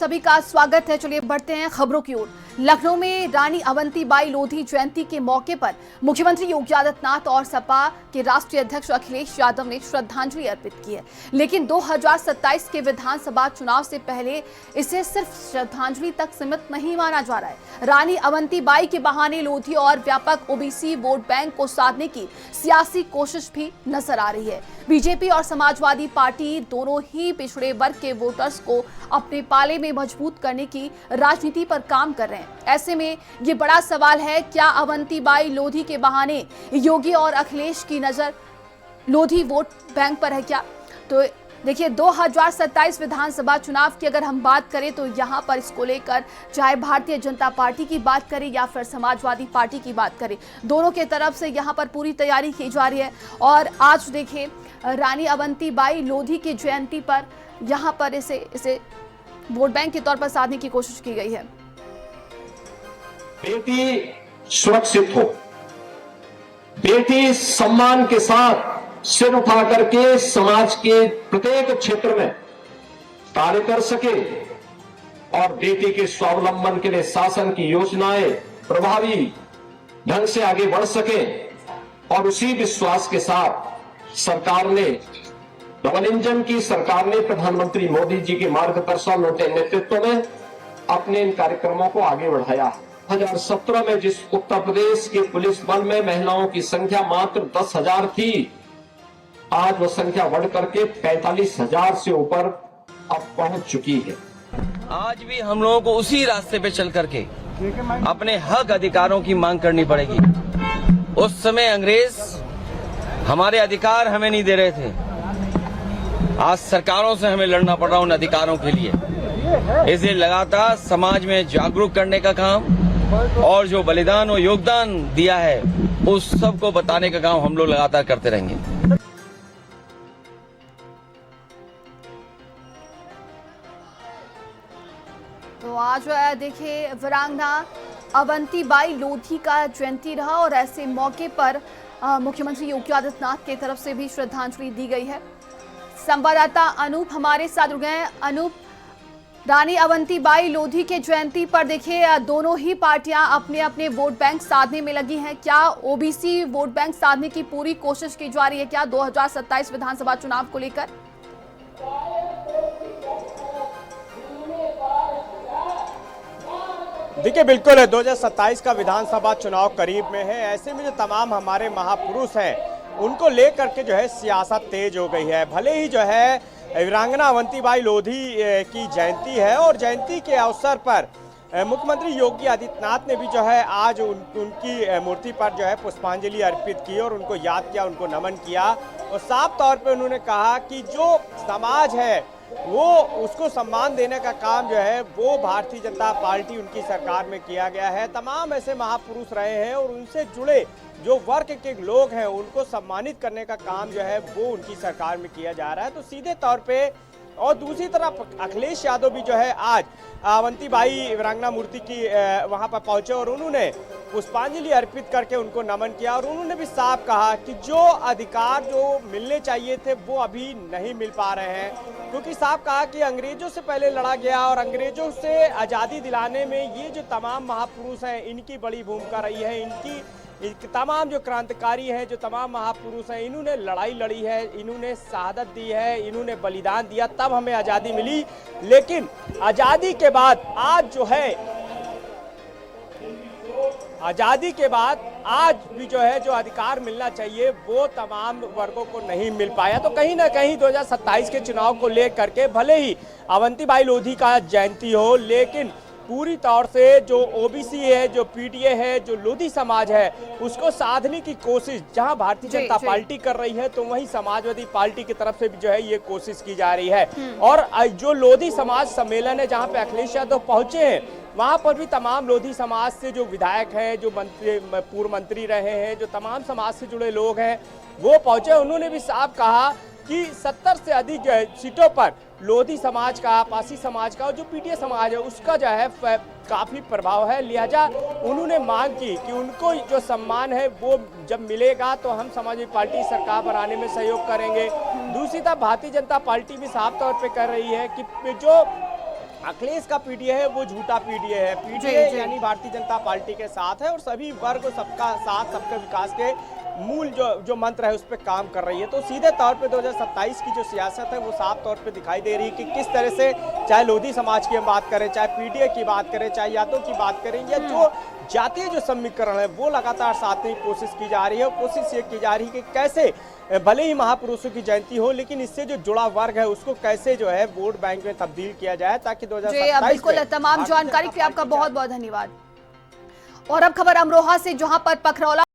सभी का स्वागत है। चलिए बढ़ते हैं खबरों की ओर। लखनऊ में रानी अवंतीबाई लोधी जयंती के मौके पर मुख्यमंत्री योगी आदित्यनाथ और सपा के राष्ट्रीय अध्यक्ष अखिलेश यादव ने श्रद्धांजलि अर्पित की है, लेकिन 2027 के विधानसभा चुनाव से पहले इसे सिर्फ श्रद्धांजलि तक सीमित नहीं माना जा रहा है। रानी अवंतीबाई के बहाने लोधी और व्यापक ओबीसी वोट बैंक को साधने की सियासी कोशिश भी नजर आ रही है। बीजेपी और समाजवादी पार्टी दोनों ही पिछड़े वर्ग के वोटर्स को अपने पाले में मजबूत करने की राजनीति पर काम कर रहे हैं। ऐसे में ये बड़ा सवाल है, क्या अवंतीबाई लोधी के बहाने योगी और अखिलेश की नजर लोधी वोट बैंक पर है क्या? तो देखिए 2027 विधानसभा चुनाव की अगर हम बात करें तो यहाँ पर इसको लेकर चाहे भारतीय जनता पार्टी की बात करें या फिर समाजवादी पार्टी की बात करें, दोनों के तरफ से यहाँ पर पूरी तैयारी की जा रही है। और आज देखिए रानी अवंतीबाई लोधी की जयंती पर यहाँ पर इसे वोट बैंक के तौर पर साधने की कोशिश की गई है। बेटी सुरक्षित हो, बेटी सम्मान के साथ सिर उठा करके समाज के प्रत्येक क्षेत्र में कार्य कर सके और बेटी के स्वावलंबन के लिए शासन की योजनाएं प्रभावी ढंग से आगे बढ़ सके। और उसी विश्वास के साथ सरकार ने डबल इंजन की सरकार ने प्रधानमंत्री मोदी जी के मार्गदर्शन और नेतृत्व में अपने इन कार्यक्रमों को आगे बढ़ाया। 2017 में जिस उत्तर प्रदेश के पुलिस बल में महिलाओं की संख्या मात्र 10,000 थी, आज वो संख्या बढ़ करके 45,000 से ऊपर अब पहुंच चुकी है। आज भी हम लोगों को उसी रास्ते पे चल करके अपने हक अधिकारों की मांग करनी पड़ेगी। उस समय अंग्रेज हमारे अधिकार हमें नहीं दे रहे थे, आज सरकारों से हमें लड़ना पड़ रहा उन अधिकारों के लिए। इसे लगातार समाज में जागरूक करने का काम और जो बलिदान और योगदान दिया है उस सब को बताने का काम हम लोग लगातार करते रहेंगे। तो आज देखिए वीरांगना अवंतीबाई लोधी का जयंती रहा और ऐसे मौके पर मुख्यमंत्री योगी आदित्यनाथ की तरफ से भी श्रद्धांजलि दी गई है। संवाददाता अनूप हमारे साथ जुड़ गए हैं। अनूप, रानी अवंतीबाई लोधी के जयंती पर देखिए दोनों ही पार्टियां अपने अपने वोट बैंक साधने में लगी हैं। क्या ओबीसी वोट बैंक साधने की पूरी कोशिश की जा रही है क्या 2027 विधानसभा चुनाव को लेकर? देखिए बिल्कुल 2027 का विधानसभा चुनाव करीब में है। ऐसे में जो तमाम हमारे महापुरुष हैं उनको लेकर के जो है सियासत तेज हो गई है। भले ही जो है वीरांगना अवंतीबाई लोधी की जयंती है और जयंती के अवसर पर मुख्यमंत्री योगी आदित्यनाथ ने भी जो है आज उनकी मूर्ति पर जो है पुष्पांजलि अर्पित की और उनको याद किया, उनको नमन किया। और साफ तौर पे उन्होंने कहा कि जो समाज है वो उसको सम्मान देने का काम जो है वो भारतीय जनता पार्टी उनकी सरकार में किया गया है। तमाम ऐसे महापुरुष रहे हैं और उनसे जुड़े जो वर्ग के लोग हैं उनको सम्मानित करने का काम जो है वो उनकी सरकार में किया जा रहा है। तो सीधे तौर पे और दूसरी तरफ अखिलेश यादव भी जो है आज अवंतीबाई वीरांगना मूर्ति की वहां पर पहुंचे और उन्होंने पुष्पांजलि अर्पित करके उनको नमन किया। और उन्होंने भी साफ कहा कि जो अधिकार जो मिलने चाहिए थे वो अभी नहीं मिल पा रहे हैं, क्योंकि साफ कहा कि अंग्रेजों से पहले लड़ा गया और अंग्रेजों से आज़ादी दिलाने में ये जो तमाम महापुरुष हैं इनकी बड़ी भूमिका रही है। इनकी तमाम जो क्रांतिकारी हैं, जो तमाम महापुरुष हैं, इन्होंने लड़ाई लड़ी है, इन्होंने शहादत दी है, इन्होंने बलिदान दिया, तब हमें आज़ादी मिली। लेकिन आज़ादी के बाद आज जो है आज़ादी के बाद आज भी जो है जो अधिकार मिलना चाहिए वो तमाम वर्गों को नहीं मिल पाया। तो कहीं ना कहीं 2027 के चुनाव को लेकर के भले ही अवंतीबाई लोधी का जयंती हो, लेकिन पूरी तौर से जो ओबीसी है, जो पीटीए है, जो लोधी समाज है उसको साधने की कोशिश जहां भारतीय जनता पार्टी कर रही है तो वहीं समाजवादी पार्टी की तरफ से भी जो है ये कोशिश की जा रही है। और जो लोधी समाज सम्मेलन है जहां पे अखिलेश यादव पहुंचे हैं वहां पर भी तमाम लोधी समाज से जो विधायक हैं, जो पूर्व मंत्री रहे हैं, जो तमाम समाज से जुड़े लोग हैं वो पहुंचे। उन्होंने भी साफ कहा कि 70 से अधिक जो है सीटों पर लोधी समाज का, पासी समाज का और जो पीटीए समाज है उसका जो है काफ़ी प्रभाव है। लिहाजा उन्होंने मांग की कि उनको जो सम्मान है वो जब मिलेगा तो हम समाजवादी पार्टी सरकार बनाने में सहयोग करेंगे। दूसरी तरफ भारतीय जनता पार्टी भी साफ तौर पे कर रही है कि जो अखिलेश का पीडीए है वो झूठा पीडीए है। पीडीए यानी भारतीय जनता पार्टी के साथ है और सभी वर्ग सबका साथ सबके विकास के मूल जो मंत्र है उस पर काम कर रही है। तो सीधे तौर पे 2027 की जो सियासत है वो साफ तौर पे दिखाई दे रही है कि किस तरह से चाहे लोधी समाज की हम बात करें, चाहे पीडीए की बात करें, चाहे यादव की बात करें, या जो जातीय जो समीकरण है वो लगातार साधने की कोशिश की जा रही है। कोशिश ये की जा रही है कि कैसे भले ही महापुरुषों की जयंती हो लेकिन इससे जो जुड़ा वर्ग है उसको कैसे जो है वोट बैंक में तब्दील किया जाए ताकि 2027 बिल्कुल तमाम जानकारी के लिए आपका बहुत बहुत धन्यवाद। और अब खबर अमरोहा से, जहां पर पखरौला